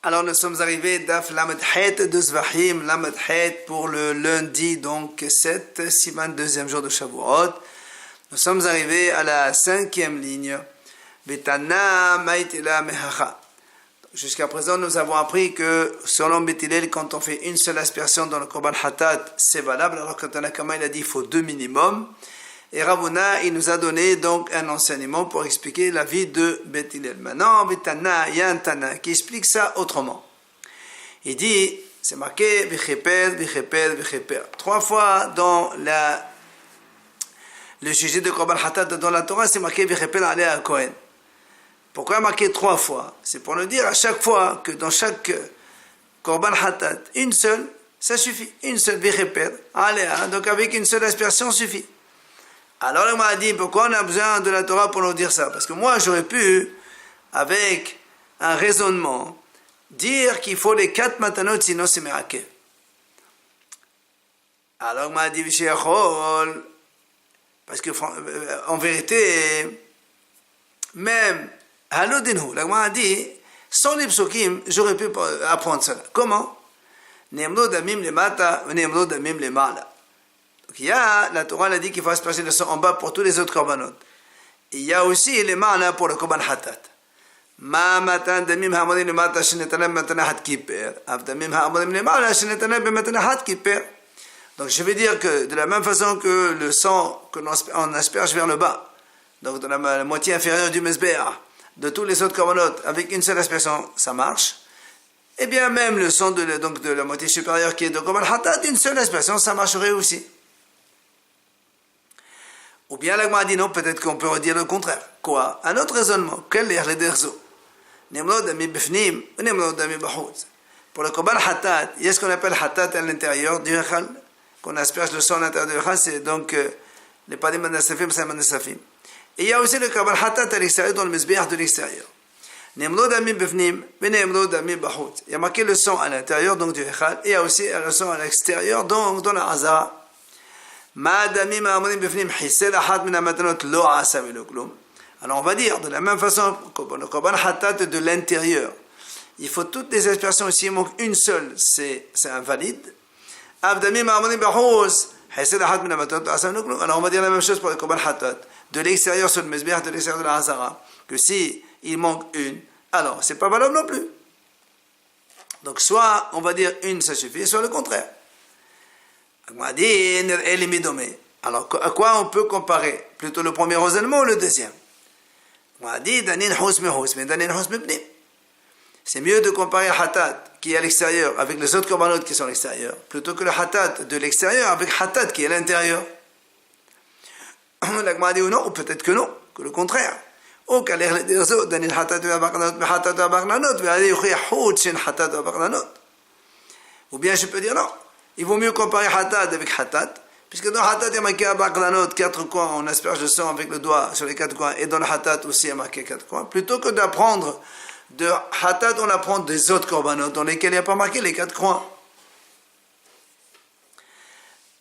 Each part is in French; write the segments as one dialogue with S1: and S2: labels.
S1: Alors nous sommes arrivés d'Af Lamed Het de Zvahim, Lamed Het pour le lundi, donc 7, Sivan, deuxième jour de Shavuot. Nous sommes arrivés à la 5e ligne. Betana Maitila Mehacha. Jusqu'à présent, nous avons appris que selon Beth Hillel, quand on fait une seule aspersion dans le Korban Hatat, c'est valable, alors que Tanakama il a dit qu'il faut 2 minimum. Et Ravuna, il nous a donné donc un enseignement pour expliquer la vie de Beth Hillel. Maintenant, il y a un Tana qui explique ça autrement. Il dit, c'est marqué Vicheper, Vicheper, Vicheper. 3 fois dans le sujet de Korban Hatat dans la Torah, c'est marqué Vicheper Alea Kohen. Pourquoi marqué 3 fois? C'est pour nous dire à chaque fois que dans chaque Korban Hatat, une seule, ça suffit. Une seule Vicheper Alea. Donc avec une seule aspersion suffit. Alors il m'a dit, pourquoi on a besoin de la Torah pour nous dire ça? Parce que moi, j'aurais pu, avec un raisonnement, dire qu'il faut les 4 matanot, sinon c'est merakev. Alors il m'a dit, parce que en vérité, même, halodinhu, il m'a dit, sans les psukim, j'aurais pu apprendre cela. Comment? Ne'emlo damim lemata, ne'emlo damim lemala. Donc, il y a, la Torah a dit qu'il faut asperger le sang en bas pour tous les autres korbanot. Il y a aussi les ma'ana pour le korban hatat. Ma matan damim ha'amodim lemata shenetanab matana hat kiper. Av damim ha'amodim lemala shenetanab matana hat kiper. Donc je veux dire que de la même façon que le sang que l'on asperge vers le bas, donc de la moitié inférieure du mesbéa, de tous les autres korbanot, avec une seule aspersion, ça marche. Et bien même le sang de la moitié supérieure qui est de korban hatat, une seule aspersion, ça marcherait aussi. Ou bien l'Agma dit non, peut-être qu'on peut redire le contraire. Quoi? Un autre raisonnement. Quel est le derzo? Pour le Korban Hatat, il y a ce qu'on appelle Hatat à l'intérieur du Echal, qu'on asperge le sang à l'intérieur du Echal, c'est donc les padim manasafim, c'est manasafim. Et il y a aussi le Korban Hatat à l'extérieur, dans le Mizbeach de l'extérieur. Il y a marqué le sang à l'intérieur, donc du Echal, et il y a aussi le sang à l'extérieur, donc dans la Hazara. Alors on va dire de la même façon que le Korban Hatat de l'intérieur, il faut toutes les aspersions, s'il manque une seule, c'est invalide. Alors on va dire la même chose pour le Korban Hatat de l'extérieur sur le Mezbeach, de l'extérieur de la Hazara, que si il manque une, alors c'est pas valable non plus. Donc soit on va dire une ça suffit, soit le contraire. Alors, à quoi on peut comparer? Plutôt le premier raisonnement ou le deuxième? C'est mieux de comparer le hatat qui est à l'extérieur avec les autres korbanot qui sont à l'extérieur, plutôt que le hatat de l'extérieur avec hatat qui est à l'intérieur. L'agma dit ou non, ou peut-être que non, que le contraire. Ou bien je peux dire non. Il vaut mieux comparer Hatat avec Hatat, puisque dans Hatat il y a marqué Abaklanot, 4 coins, on asperge le sang avec le doigt sur les 4 coins, et dans le Hatat aussi il y a marqué 4 coins. Plutôt que d'apprendre de Hatat, on apprend des autres korbanot dans lesquels il n'y a pas marqué les 4 coins.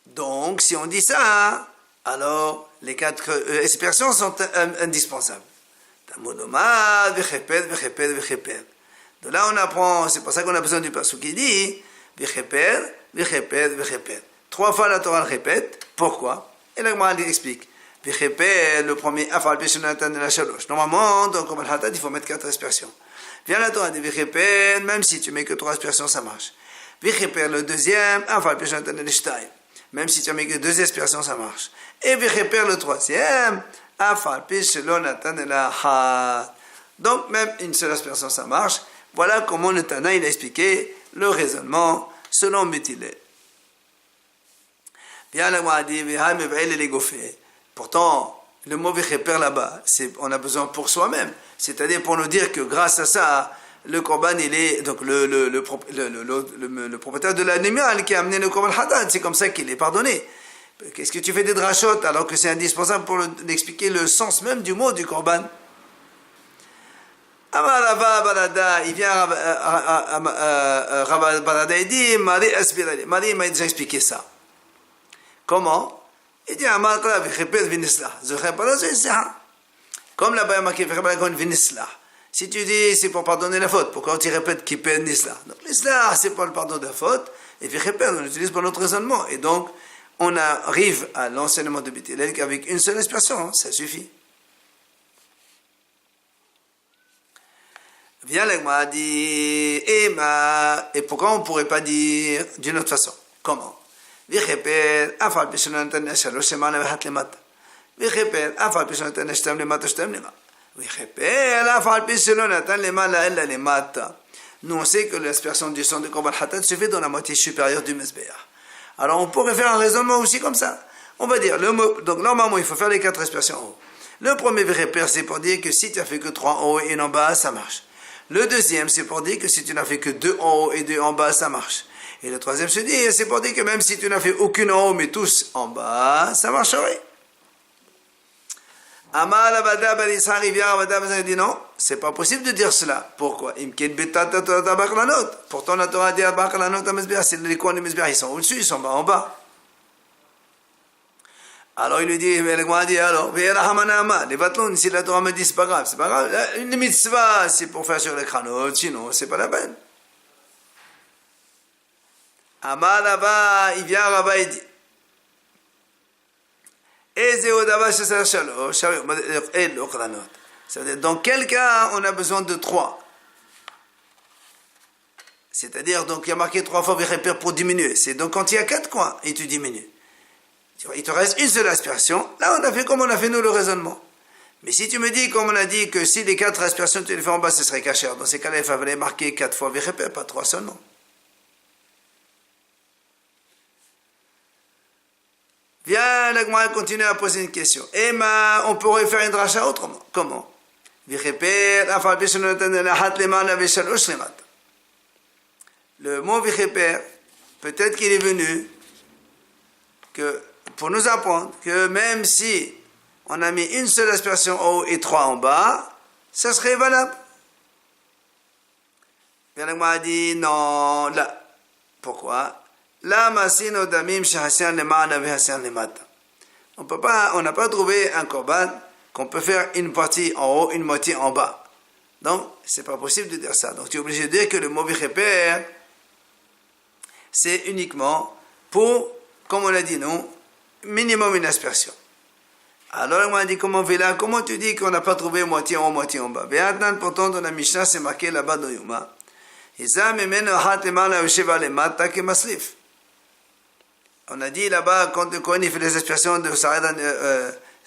S1: Donc, si on dit ça, alors les 4 aspersions sont indispensables. De là on apprend, c'est pour ça qu'on a besoin du passage qui dit Vicheper, Vicheper, Vicheper. 3 fois la Torah le répète. Pourquoi? Et la Gemara explique. Vicheper, le premier, Afal Peshonatan de la Shalosh. Normalement, dans le Korban Hatat, il faut mettre 4 aspersions. Viens la Torah dit Vicheper, même si tu mets que 3 aspersions, ça marche. Vicheper, le deuxième, Afal Peshonatan de la Shtai. Même si tu mets que 2 aspersions, ça marche. Et Vicheper, le troisième, Afal Peshonatan de la Hat. Donc, même une seule aspersion, ça marche. Voilà comment le Tana il a expliqué le raisonnement selon Beth Hillel. Pourtant, le mot Vicheper là-bas, on a besoin pour soi-même. C'est-à-dire pour nous dire que grâce à ça, le Korban, il est donc le propriétaire de l'animal qui a amené le Korban Hatat, c'est comme ça qu'il est pardonné. Qu'est-ce que tu fais des drachotes alors que c'est indispensable pour expliquer le sens même du mot du Korban? Rava Barada, il vient Rava Barada et dit Marie m'a déjà expliqué ça. Comment? Il dit comme là-bas il y a marqué Vinislah. Si tu dis c'est pour pardonner la faute, pourquoi tu répètes kippur nisla? Donc l'islah, c'est pour le pardon de la faute, et vichepel, on l'utilise pour notre raisonnement. Et donc, on arrive à l'enseignement de Beth Hillel qu'avec une seule expression, ça suffit. Viens l'Agma dit, et pourquoi on ne pourrait pas dire d'une autre façon? Comment? Vichepel, afal pishon natan shalosh semana vehat lemata. Vichepel, afal pishon natan shtem lemata shtem lemata. Nous on sait que l'aspersion du sang de Korban Hatat se fait dans la moitié supérieure du Mezbeach. Alors on pourrait faire un raisonnement aussi comme ça. On va dire, donc normalement il faut faire les 4 aspersions en haut. Le premier repère c'est pour dire que si tu as fait que 3 en haut et 1 en bas, ça marche. Le deuxième c'est pour dire que si tu n'as fait que 2 en haut et 2 en bas, ça marche. Et le troisième c'est pour dire que même si tu n'as fait aucune en haut mais tous en bas, ça marcherait. Amal Abada Ben Israël Rivière Abada Ben dit non, c'est pas possible de dire cela. Pourquoi? Pourtant la Torah dit c'est les coins de Mezbeach, ils sont au-dessus, ils sont en bas. Alors il lui dit, alors, les vatlons, si la Torah me dit c'est pas grave, une mitzvah c'est pour faire sur les crânes, sinon c'est pas la peine. Amal Abba, il vient Rabba et dit, dans quel cas on a besoin de 3? C'est-à-dire, donc il y a marqué 3 fois pour diminuer. C'est donc quand il y a 4 coins et tu diminues. Il te reste une seule aspersion. Là, on a fait comme on a fait nous le raisonnement. Mais si tu me dis, comme on a dit, que si les 4 aspersions tu les fais en bas, ce serait caché. Dans ces cas-là, il fallait marquer 4 fois pas 3 seulement. Viens, l'Agma continue à poser une question. On pourrait faire une dracha autrement. Comment? Le mot vicheper, peut-être qu'il est venu que, pour nous apprendre que même si on a mis une seule aspersion en haut et 3 en bas, ça serait valable. L'Agma a dit non, là. Pourquoi? On n'a pas trouvé un korban qu'on peut faire une partie en haut, une moitié en bas. Donc, c'est pas possible de dire ça. Donc, tu es obligé de dire que le mot vicheper, c'est uniquement pour, comme on l'a dit, non, minimum une aspersion. Alors, on m'a dit, comment tu dis qu'on n'a pas trouvé moitié en haut, moitié en bas? Pourtant, dans la Mishnah, c'est marqué là-bas dans Yuma. On a dit là-bas, quand le Kohen fait les aspersions de Sa'ir,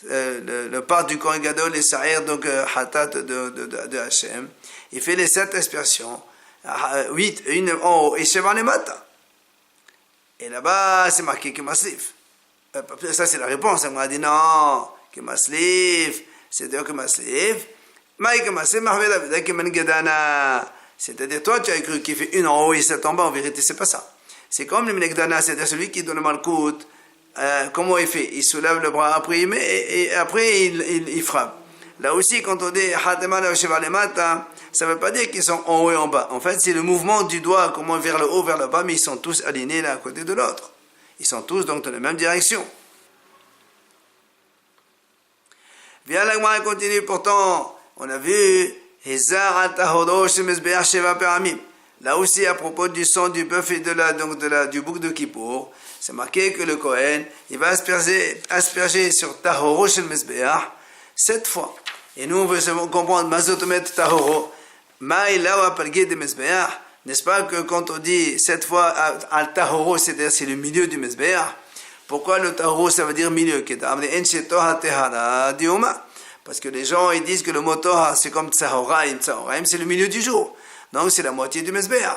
S1: le part du Kohen Gadol et Sa'ir, donc Hatat de Hachem, il fait les 7 aspersions, 8, une en haut et Sheva les Mata. Et là-bas, c'est marqué Kemaslif. Ça, c'est la réponse. On m'a dit non, Kemaslif, c'est-à-dire Kemaslif. C'est-à-dire, toi, tu as cru qu'il fait une en haut et 7 en bas, en vérité, c'est pas ça. C'est comme le Menekdana, c'est-à-dire celui qui donne le malkout, comment il fait? Il soulève le bras, après il met, et après il frappe. Là aussi, quand on dit Hatemana Chevalemata, ça ne veut pas dire qu'ils sont en haut et en bas. En fait, c'est le mouvement du doigt, comment vers le haut, vers le bas, mais ils sont tous alignés l'un à côté de l'autre. Ils sont tous donc dans la même direction. Viens là, moi, continue. Pourtant, on a vu là aussi, à propos du sang du bœuf et du bouc de Kippour, c'est marqué que le Kohen, il va asperger sur Tahoro shel Mezbeach 7 fois. Et nous, on veut comprendre, Mazotomet Tahoro, Maïlawa Palgé de Mezbeach, n'est-ce pas que quand on dit 7 fois al Tahoro, c'est-à-dire c'est le milieu du Mezbeach, pourquoi le Tahoro, ça veut dire milieu? Parce que les gens, ils disent que le mot Toha, c'est comme Tsahoraim. Tsahoraim, c'est le milieu du jour. Donc, c'est la moitié du Mezbeach.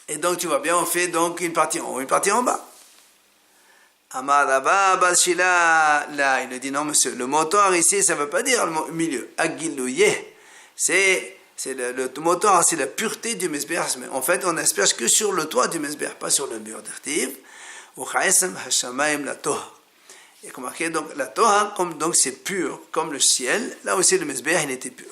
S1: Et donc, tu vois bien, on fait donc une partie en haut, une partie en bas. Amaraba Balshila, là, il dit non, monsieur, le mot Toha ici, ça ne veut pas dire le milieu. Agilouye, c'est le mot Toha, c'est la pureté du Mezbeach. Mais en fait, on n'asperge que sur le toit du Mezbeach, pas sur le mur d'Artiv. Ou Chaesem Hashamaim la Toha. Il y a remarqué donc la Torah, donc c'est pur, comme le ciel. Là aussi le Mezbeach, il était pur.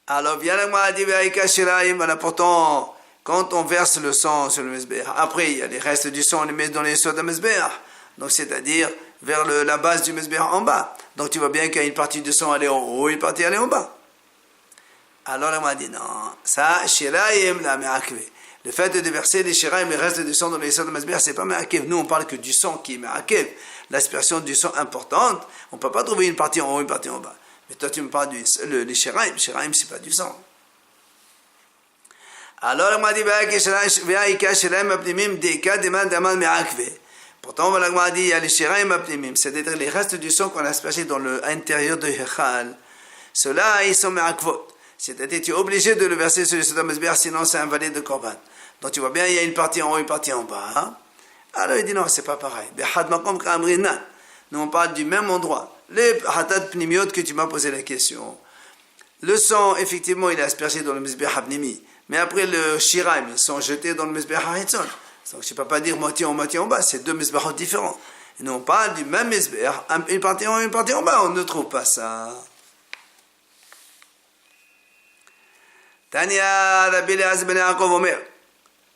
S1: Alors bien la moi dit voilà, pourtant quand on verse le sang sur le Mezbeach, après il y a les restes du sang, on les met dans les seaux de Mezbeach. Donc c'est-à-dire vers la base du Mizbeach en bas. Donc tu vois bien qu'il y a une partie du sang aller en haut et une partie aller en bas. Alors elle m'a dit non, ça, Shiraim la me'akve. Le fait de déverser les Shiraim, le reste du sang dans les sangs de Mizbeach, c'est pas me'akev. Nous on parle que du sang qui est me'akev, l'aspersion du sang importante. On ne peut pas trouver une partie en haut, une partie en bas. Mais toi tu me parles des Shiraim, Shiraim c'est pas du sang. Alors elle m'a dit, pourtant, elle m'a dit, il y a les shiraim apnimim, c'est-à-dire les restes du sang qu'on a aspergé dans l'intérieur de Hechal. Ceux-là, ils sont me'akvot. C'est-à-dire, tu es obligé de le verser sur le Sodom Mizbeach, sinon c'est invalide de Korban. Donc tu vois bien, il y a une partie en haut, une partie en bas. Hein? Alors il dit, non, c'est pas pareil. Nous, on parle du même endroit. Les hatat pnimiot que tu m'as posé la question. Le sang, effectivement, il est aspergé dans le Mizbeach apnimi. Mais après le shiraim, ils sont jetés dans le Mizbeach HaHetzon. Donc je ne peux pas dire moitié en bas, c'est deux Mizbeachot différents. Et nous on parle du même Mizbeach, une partie en haut, une partie en bas, on ne trouve pas ça. Tania, Rabbi Eliezer ben Yaakov Omer.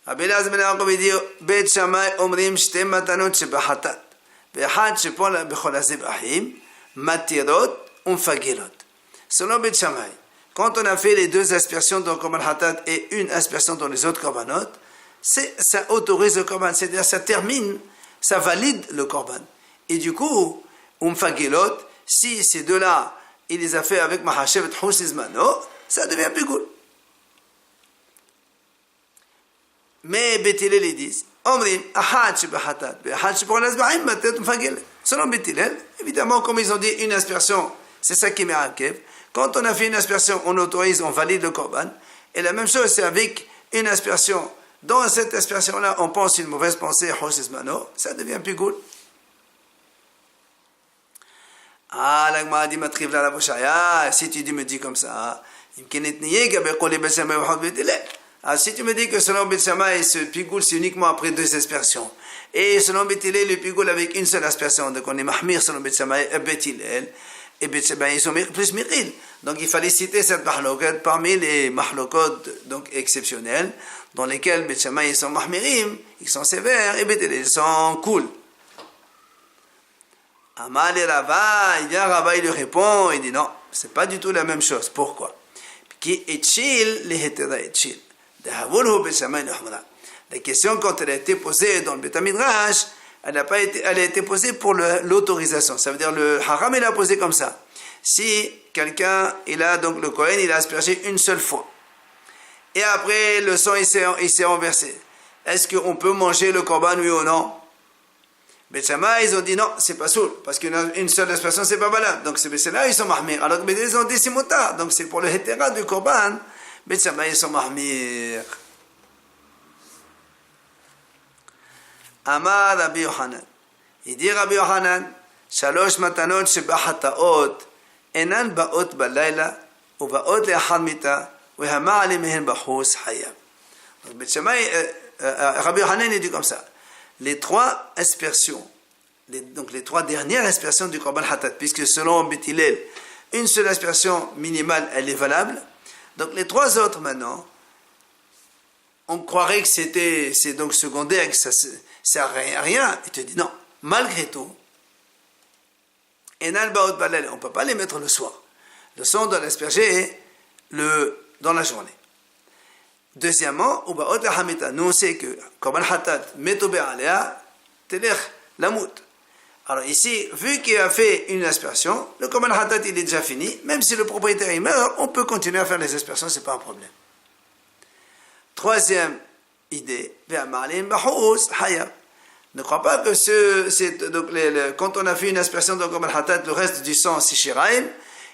S1: Rabbi Eliezer ben Yaakov dit, Beit Shammai omrim shte matanot shebahatat, ve'achad shepol bechol hazebachim, matirot umfagilot. Selon Beit Shammai, quand on a fait les deux aspersions dans le Korban Hatat et une aspersion dans les autres Korbanot, ça autorise le Korban, c'est-à-dire ça termine, ça valide le Korban. Et du coup, Umfagilot, si ces deux-là, il les a fait avec Mahashev et Husizmano, ça devient plus cool. Mais Beit Hillel, ils disent, Omrim, Ahad Sheba Hatat, Ahad Sheba Hazbahim, Matet Umfagil. Selon Beit Hillel, évidemment, comme ils ont dit une aspersion, c'est ça qui est Me'akev. Quand on a fait une aspersion, on autorise, on valide le Korban. Et la même chose, c'est avec une aspersion. Dans cette aspersion-là, on pense une mauvaise pensée, Hosismano, ça devient plus cool. Ah, l'agma dit, matriv la bouchaya, si tu me dis comme ça, si tu me dis que selon Beit Shammai, ce pigoul, c'est uniquement après deux aspersions. Et selon Beit Hillel, le pigoul avec une seule aspersion. Donc on est mahmir selon Beit Shammai et Beit Hillel. Et Beit Shammai, ils sont plus miril. Donc il fallait citer cette mahlokot parmi les mahlokot donc exceptionnels, dans lesquels Beit Shammai ils sont mahmirim, ils sont sévères, et Beit Hillel ils sont cool. Amal et Rava, il vient Rava, il lui répond, il dit non, c'est pas du tout la même chose. Pourquoi? Qui etchil les hetera etchil. La question quand elle a été posée dans le Beit Midrash, elle a été posée pour l'autorisation. Ça veut dire le haram il a posé comme ça. Si quelqu'un, il a donc le Kohen, il a aspergé une seule fois. Et après, le sang, il s'est renversé. Est-ce qu'on peut manger le korban, oui ou non? Beit Shammai, ils ont dit non, c'est pas soul. Parce qu'une seule aspersion, c'est pas valable. Donc, c'est là, ils sont mahmir. Alors que Beit Hillel, ils ont dit c'est motard. Donc, c'est pour le hétéra du korban. Beit Shammai, ils sont mahmir. Amar Rabbi Yochanan. Il dit Rabbi Yochanan, Shalosh matanot shebahataot, enan baot balayla, ou baot le'achar mita, ou hama'ali mehen bahus hayab. Donc Beit Shammai, Rabbi Yochanan, il dit comme ça. Les trois aspersions, donc les trois dernières aspersions du Korban Hatat, puisque selon Beit Hillel, une seule aspersion minimale, elle est valable. Donc les trois autres maintenant, on croirait que c'est donc secondaire, que ça sert à rien. Il te dit non, malgré tout, on ne peut pas les mettre le soir. Le sang doit l'asperger dans la journée. Deuxièmement, nous on sait que Korban Hatat, Metobe Alea, Telech, Lamout. Alors ici, vu qu'il a fait une aspersion, le Korban Hatat il est déjà fini. Même si le propriétaire il meurt, on peut continuer à faire les aspersions, c'est pas un problème. Troisième idée, ne crois pas que quand on a fait une aspersion dans le Korban Hatat, le reste du sang c'est shiraim,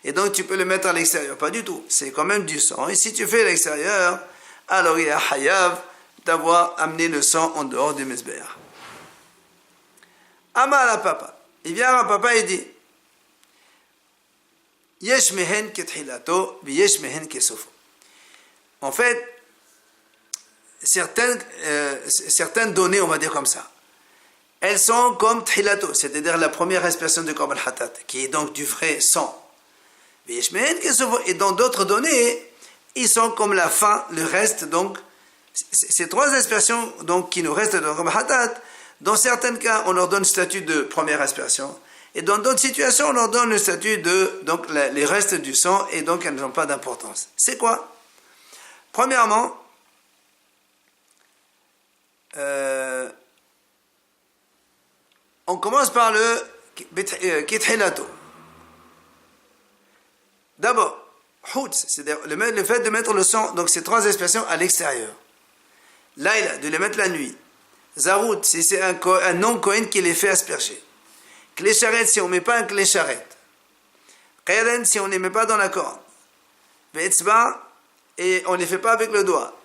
S1: et donc tu peux le mettre à l'extérieur. Pas du tout, c'est quand même du sang. Et si tu fais à l'extérieur, alors il y a hayav d'avoir amené le sang en dehors du Mizbeach. Amar à papa. Il vient à papa et dit Yesh mehen kethilato, yesh mehen kesofo. En fait, certaines données, on va dire comme ça, elles sont comme thilato, c'est-à-dire la première aspersion du Korban Hatat, qui est donc du vrai sang. Yesh mehen kesofo. Et dans d'autres données, ils sont comme la fin, le reste, donc, ces trois aspersions donc, qui nous restent dans le Korban Hatat, Dans certains cas, on leur donne le statut de première aspiration. Et dans d'autres situations, on leur donne le statut de donc, les restes du sang et donc elles n'ont pas d'importance. C'est quoi? Premièrement, on commence par le kithilato. D'abord, hout, c'est-à-dire le fait de mettre le sang, donc ces trois expressions à l'extérieur. Laïla, de les mettre la nuit. Zarout, si c'est un non-Kohen qui les fait asperger. Clé charrette, si on ne met pas un clé charrette. Keren, si on ne les met pas dans la corne. Ve'etzba, et on ne les fait pas avec le doigt.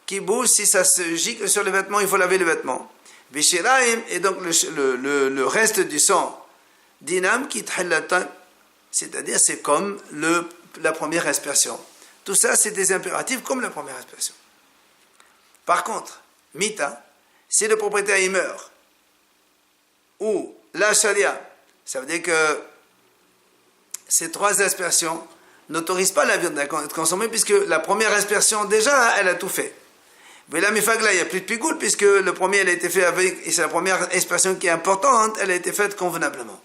S1: Kibous, si ça se gicle sur le vêtement, il faut laver le vêtement. Veshiraim, et donc le reste du sang. Dinam, kithlatan, c'est-à-dire c'est comme la première expression. Tout ça, c'est des impératifs comme la première expression. Par contre, mita, si le propriétaire il meurt, ou la sharia, ça veut dire que ces trois aspersions n'autorisent pas la viande d'être consommée puisque la première aspersion, déjà, elle a tout fait. Mais la mifagla, il n'y a plus de pigoule puisque le premier, elle a été fait avec, et c'est la première aspersion qui est importante, elle a été faite convenablement.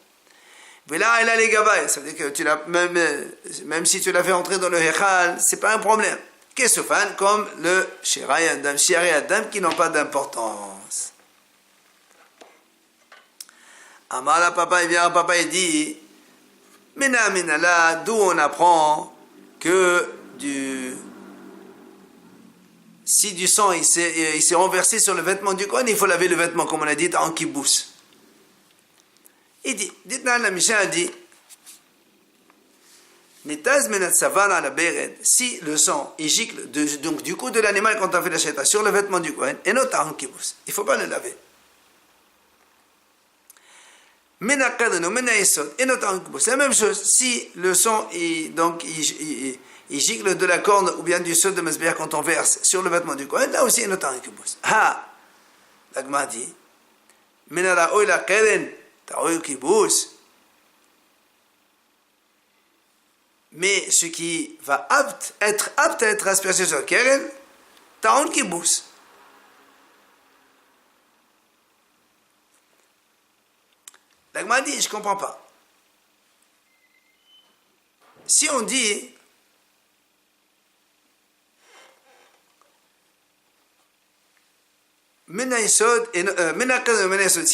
S1: Mais là, elle a les gabaïs, ça veut dire que tu l'as, même si tu l'as fait entrer dans le hechal, c'est pas un problème. Qu'est-ce que comme le shirai adam qui n'ont pas d'importance. Amala papa, il vient à papa et dit Mina minala, d'où on apprend que si du sang il s'est renversé sur le vêtement du Kohen, il faut laver le vêtement, comme on a dit en kibous. Il dit, dites-nous, la Mishnah dit si le sang il gicle donc du coup de l'animal quand on fait la sheta sur le vêtement du Kohen, et notamment en kibous, il ne faut pas le laver. Et notamment c'est la même chose. Si le sang il gicle de la corne ou bien du sol de Mesbéa quand on verse sur le vêtement du Kohen, là aussi, notamment en kibous. Ah, la Gemara dit Minara oila keren ta'oil kibous. Mais ce qui va être apte à être aspergé sur le keren, ta'on kibous. La Gemara dit, je ne comprends pas. Si on dit si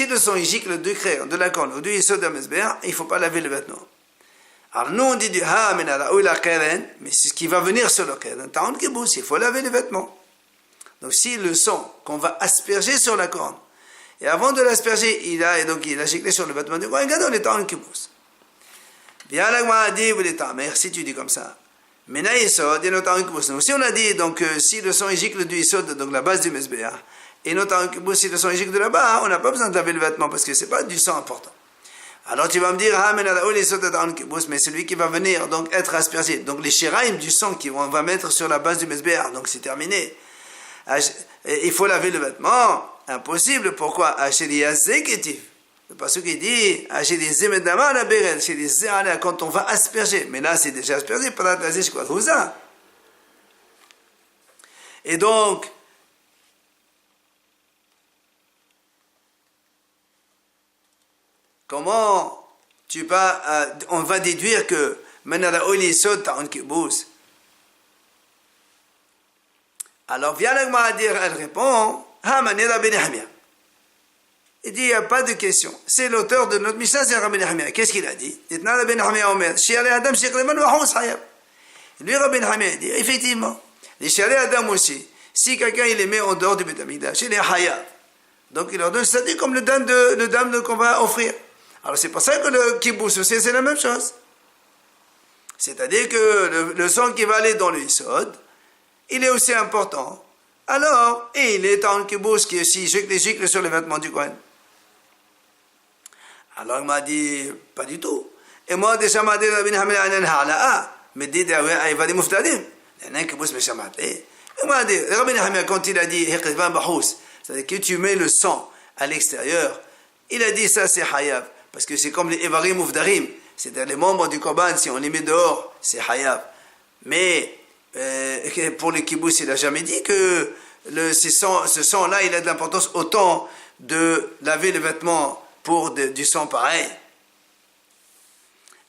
S1: le sang il gicle de craire, de la corne ou du yisod de Mesbéa, il ne faut pas laver le vêtement. Alors nous on dit du ha menala ou la keren, mais c'est ce qui va venir sur le keren. Il faut laver les vêtements. Donc si le sang qu'on va asperger sur la corne, et avant de l'asperger, il a giclé sur le vêtement du Kohen Gadol, il est en kibous. Bien la Gemara dit, si tu dis comme ça, mena yisod, il est en kibous. Donc si on a dit, donc si le sang il gicle du yisod, donc la base du Mesbéa, et notamment en kibous, si le sang il gicle de là-bas, on n'a pas besoin de laver le vêtement parce que c'est pas du sang important. Alors tu vas me dire, mais celui qui va venir donc être aspergé, donc les shiraim du sang qu'on va mettre sur la base du mesbéar, donc c'est terminé. Il faut laver le vêtement, impossible. Pourquoi? Le passage qui dit, quand on va asperger, mais là c'est déjà aspergé, et donc comment on va déduire que alors vient la dire, elle répond, il dit, il n'y a pas de question. C'est l'auteur de notre Mishnah, c'est Rabbi Nehemia. Qu'est-ce qu'il a dit? Lui, Rabbi Nehemia dit, effectivement, les Shialei Adam aussi, si quelqu'un il les met en dehors du Beth Amikdash, il est Hayav. Donc il leur donne statut comme le dame qu'on va offrir. Alors c'est pour ça que le kibous aussi, c'est la même chose. C'est-à-dire que le sang qui va aller dans le Yisod, il est aussi important. Alors, et il est en kibous qui est aussi gicle sur les vêtements du Kohen. Alors il m'a dit, pas du tout. Et moi, déjà, m'a dit, Rabbi Nehemia anen ha'ala'a, mais dit, il muftadim. Anen kibous me shamateh. Il m'a dit, Rabbi Nehemia, quand il a dit, hiqizban bahous, c'est-à-dire que tu mets le sang à l'extérieur, il a dit ça, c'est hayav. Parce que c'est comme les Evarim Ufdarim, c'est-à-dire les membres du Korban, si on les met dehors, c'est Hayav. Mais pour les kibbutz, il n'a jamais dit que ce sang-là, il a de l'importance autant de laver les vêtements pour du sang pareil.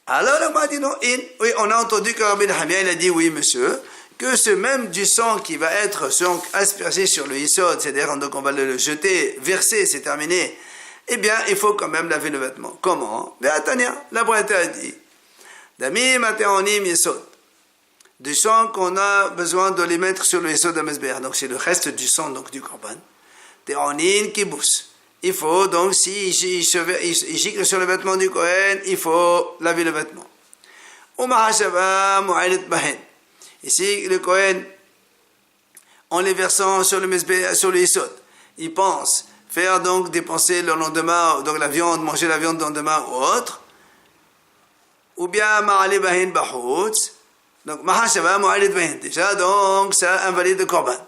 S1: Alors, la m'a dit non, oui, on a entendu que Rabbi Nehemia, il a dit oui, monsieur, que ce même du sang qui va être aspergé sur le Yisod, c'est-à-dire donc on va le jeter, verser, c'est terminé, eh bien, il faut quand même laver le vêtement. Comment? Tania, la Braïta a dit, Damim ateonim Yisod, du sang qu'on a besoin de les mettre sur le Yisod de Mesbeh, donc c'est le reste du sang donc du Korban. Teonin kibous. Il faut donc, si il gicle sur le vêtement du Kohen, il faut laver le vêtement. Ici, le Kohen, en les versant sur le Mesbeh, sur le Yisod, il pense faire donc dépenser le lendemain, donc la viande, manger la viande le lendemain ou autre, ou bien ma'ale bahin bahoutz, donc mahashava mu'alid bahin, déjà donc ça invalide le Korban.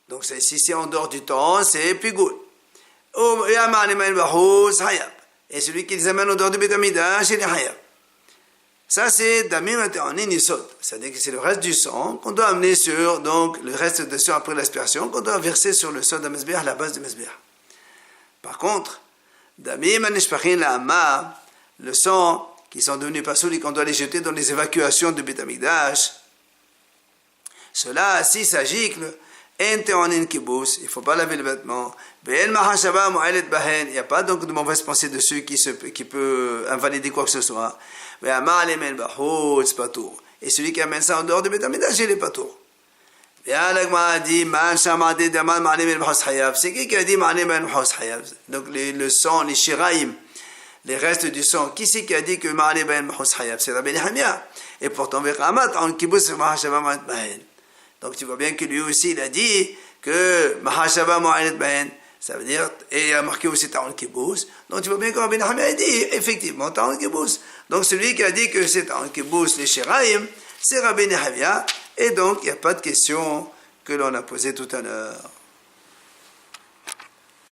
S1: Donc si c'est en dehors du temps, c'est pigoul. Et celui qui les amène en dehors du Beit Hamikdash, il est hayab. Ça c'est damim ateonin yisod. C'est-à-dire que c'est le reste du sang qu'on doit amener sur, donc le reste de sang après l'aspersion, qu'on doit verser sur le sol de Mesbeh, à la base de Mesbeh. Par contre, damim anishpachin la'ama, le sang qui sont devenus pasoulis, qu'on doit les jeter dans les évacuations du Beit Hamikdash, cela, s'il s'agit que il ne faut pas laver le vêtement. Il n'y a pas donc de mauvaise pensée dessus qui peut invalider quoi que ce soit. Et celui qui amène ça en dehors du Beit Hamikdash, il n'est pas tout. C'est qui a dit donc le sang, les shiraim, les restes du sang, qui c'est qui a dit que c'est Rabbi Nehemia? Et pourtant, donc tu vois bien que lui aussi il a dit que Mahashava Mu'anet Bahen, ça veut dire, et il a marqué aussi Ta'on Kibbutz. Donc tu vois bien que Rabbi Nehemia a dit effectivement Ta'on Kibbutz. Donc celui qui a dit que c'est Ta'on Kibbutz, les Shiraim, c'est Rabbi Nehemia, et donc il n'y a pas de question que l'on a posée tout à l'heure.